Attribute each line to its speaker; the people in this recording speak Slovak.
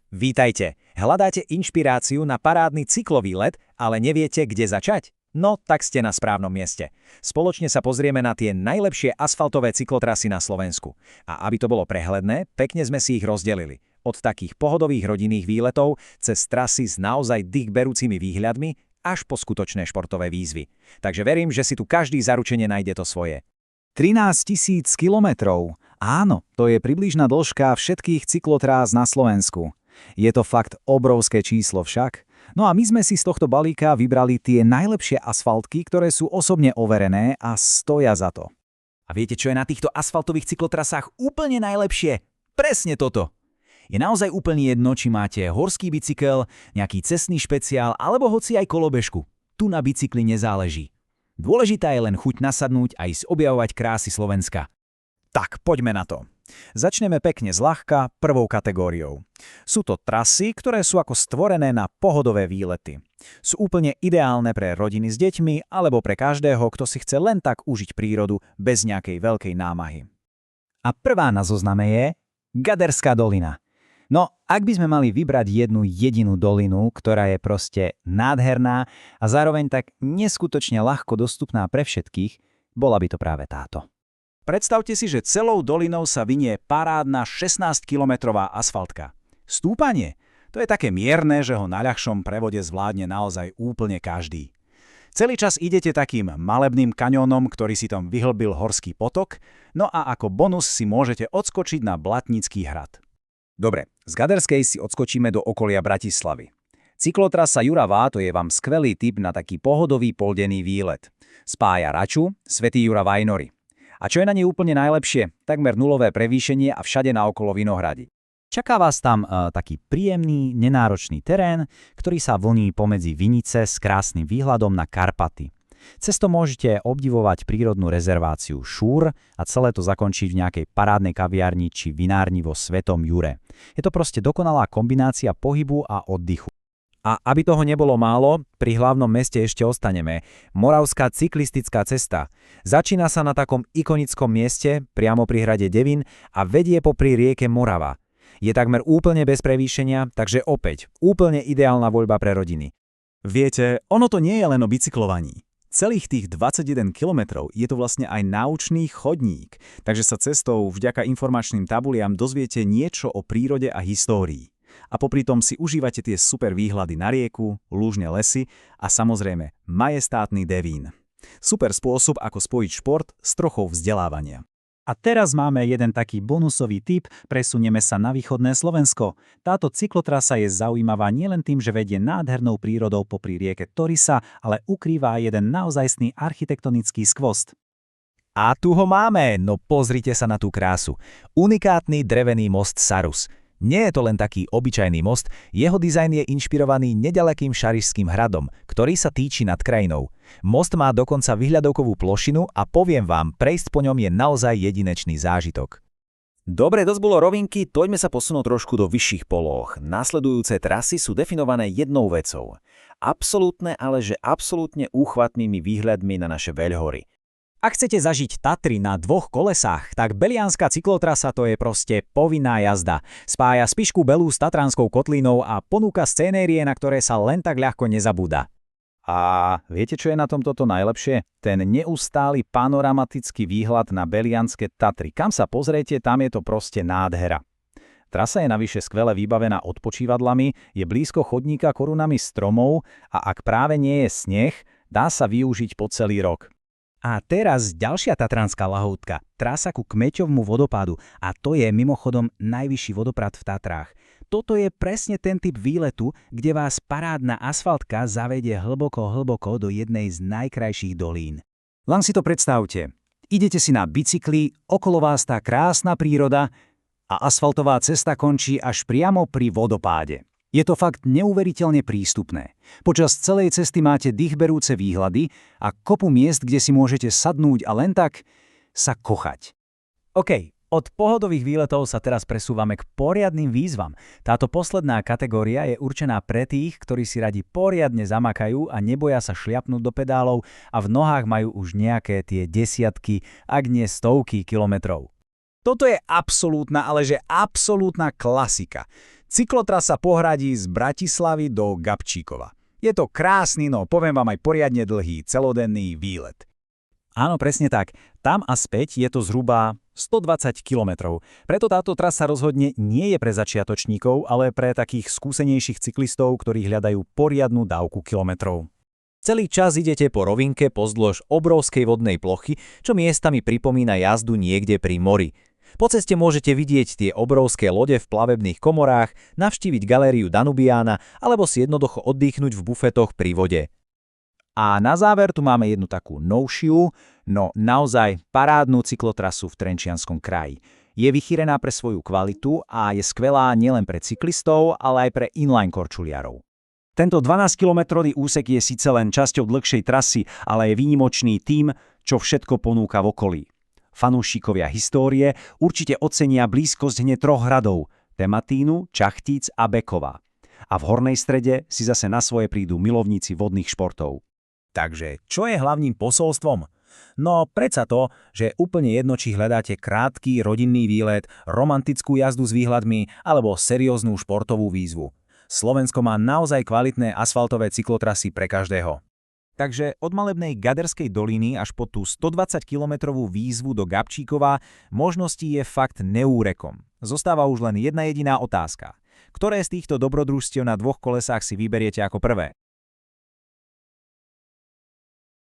Speaker 1: Vítajte. Hľadáte inšpiráciu na parádny cyklový let, ale neviete, kde začať? No, tak ste na správnom mieste. Spoločne sa pozrieme na tie najlepšie asfaltové cyklotrasy na Slovensku. A aby to bolo prehľadné, pekne sme si ich rozdelili. Od takých pohodových rodinných výletov, cez trasy s naozaj dýchberúcimi výhľadmi, až po skutočné športové výzvy. Takže verím, že si tu každý zaručene nájde to svoje.
Speaker 2: 13 000 kilometrov. Áno, to je približná dĺžka všetkých cyklotrás na Slovensku. Je to fakt obrovské číslo však. No a my sme si z tohto balíka vybrali tie najlepšie asfaltky, ktoré sú osobne overené a stoja za to.
Speaker 1: A viete, čo je na týchto asfaltových cyklotrasách úplne najlepšie? Presne toto. Je naozaj úplne jedno, či máte horský bicykel, nejaký cestný špeciál alebo hoci aj kolobežku. Tu na bicykli nezáleží. Dôležitá je len chuť nasadnúť a ísť objavovať krásy Slovenska.
Speaker 2: Tak, poďme na to. Začneme pekne zľahka prvou kategóriou. Sú to trasy, ktoré sú ako stvorené na pohodové výlety. Sú úplne ideálne pre rodiny s deťmi alebo pre každého, kto si chce len tak užiť prírodu bez nejakej veľkej námahy. A prvá na zozname je Gaderská dolina. No, ak by sme mali vybrať jednu jedinú dolinu, ktorá je proste nádherná a zároveň tak neskutočne ľahko dostupná pre všetkých, bola by to práve táto.
Speaker 1: Predstavte si, že celou dolinou sa vinie parádna 16-kilometrová asfaltka. Stúpanie? To je také mierne, že ho na ľahšom prevode zvládne naozaj úplne každý. Celý čas idete takým malebným kaňónom, ktorý si tam vyhlbil horský potok, no a ako bonus si môžete odskočiť na Blatnický hrad.
Speaker 2: Dobre, z Gaderskej si odskočíme do okolia Bratislavy. Cyklotrasa Jura to je vám skvelý tip na taký pohodový poldenný výlet. Spája Raču, Svätý Jura Vajnory. A čo je na nej úplne najlepšie? Takmer nulové prevýšenie a všade naokolo vinohrady. Čaká vás tam taký príjemný, nenáročný terén, ktorý sa vlní pomedzi vinice s krásnym výhľadom na Karpaty. Cesto môžete obdivovať prírodnú rezerváciu Šúr a celé to zakončiť v nejakej parádnej kaviarni či vinárni vo Svetom Jure. Je to proste dokonalá kombinácia pohybu a oddychu. A aby toho nebolo málo, pri hlavnom meste ešte ostaneme. Moravská cyklistická cesta. Začína sa na takom ikonickom mieste, priamo pri hrade Devín a vedie popri rieke Morava. Je takmer úplne bez prevýšenia, takže opäť úplne ideálna voľba pre rodiny.
Speaker 3: Viete, ono to nie je len o bicyklovaní. Celých tých 21 kilometrov je to vlastne aj náučný chodník, takže sa cestou vďaka informačným tabuliam dozviete niečo o prírode a histórii. A popri tom si užívate tie super výhľady na rieku, lúžne lesy a samozrejme majestátny Devín. Super spôsob, ako spojiť šport s trochou vzdelávania.
Speaker 2: A teraz máme jeden taký bonusový tip, presunieme sa na východné Slovensko. Táto cyklotrasa je zaujímavá nielen tým, že vedie nádhernou prírodou popri rieke Torisa, ale ukrýva jeden naozajstný architektonický skvost.
Speaker 1: A tu ho máme, no pozrite sa na tú krásu. Unikátny drevený most Sarus. Nie je to len taký obyčajný most, jeho dizajn je inšpirovaný nedalekým Šarišským hradom, ktorý sa týči nad krajinou. Most má dokonca vyhľadovkovú plošinu a poviem vám, prejsť po ňom je naozaj jedinečný zážitok.
Speaker 2: Dobre, dosť bolo rovinky, poďme sa posunúť trošku do vyšších polôch. Nasledujúce trasy sú definované jednou vecou. Absolútne, ale že absolútne úchvatnými výhľadmi na naše veľhory. Ak chcete zažiť Tatry na dvoch kolesách, tak Belianska cyklotrasa to je proste povinná jazda. Spája Spišku Belú s Tatranskou kotlínou a ponúka scenérie, na ktoré sa len tak ľahko nezabúda. A viete, čo je na tom toto najlepšie? Ten neustály panoramatický výhľad na Belianske Tatry. Kam sa pozriete, tam je to proste nádhera. Trasa je navyše skvele vybavená odpočívadlami, je blízko chodníka korunami stromov a ak práve nie je sneh, dá sa využiť po celý rok. A teraz ďalšia tatranská lahôdka, trasa ku Kmeťovmu vodopádu a to je mimochodom najvyšší vodopád v Tatrách. Toto je presne ten typ výletu, kde vás parádna asfaltka zavedie hlboko do jednej z najkrajších dolín. Len si to predstavte. Idete si na bicykli, okolo vás tá krásna príroda a asfaltová cesta končí až priamo pri vodopáde. Je to fakt neuveriteľne prístupné. Počas celej cesty máte dýchberúce výhľady a kopu miest, kde si môžete sadnúť a len tak sa kochať. OK, od pohodových výletov sa teraz presúvame k poriadnym výzvam. Táto posledná kategória je určená pre tých, ktorí si radi poriadne zamakajú a neboja sa šliapnúť do pedálov a v nohách majú už nejaké tie desiatky, ak nie stovky kilometrov. Toto je absolútna, ale že absolútna klasika.
Speaker 3: Cyklotrasa pohradí z Bratislavy do Gabčíkova. Je to krásny, no poviem vám aj poriadne dlhý, celodenný výlet. Áno, presne tak. Tam a späť je to zhruba 120 kilometrov. Preto táto trasa rozhodne nie je pre začiatočníkov, ale pre takých skúsenejších cyklistov, ktorí hľadajú poriadnu dávku kilometrov.
Speaker 1: Celý čas idete po rovinke pozdĺž obrovskej vodnej plochy, čo miestami pripomína jazdu niekde pri mori. Po ceste môžete vidieť tie obrovské lode v plavebných komorách, navštíviť galériu Danubiana alebo si jednoducho oddychnúť v bufetoch pri vode. A na záver tu máme jednu takú novšiu, no naozaj parádnu cyklotrasu v Trenčianskom kraji. Je vychýrená pre svoju kvalitu a je skvelá nielen pre cyklistov, ale aj pre inline korčuliarov. Tento 12-kilometrový úsek je síce len časťou dlhšej trasy, ale je výnimočný tým, čo všetko ponúka v okolí. Fanúšikovia histórie určite ocenia blízkosť hneď troch hradov – Tematínu, Čachtíc a Bekova. A v hornej strede si zase na svoje prídu milovníci vodných športov. Takže čo je hlavným posolstvom? No predsa to, že je úplne jedno, či hľadáte krátky rodinný výlet, romantickú jazdu s výhľadmi alebo serióznu športovú výzvu. Slovensko má naozaj kvalitné asfaltové cyklotrasy pre každého. Takže od malebnej Gaderskej doliny až po tú 120-kilometrovú výzvu do Gabčíkova možností je fakt neúrekom. Zostáva už len jedna jediná otázka. Ktoré z týchto dobrodružstiev na dvoch kolesách si vyberiete ako prvé?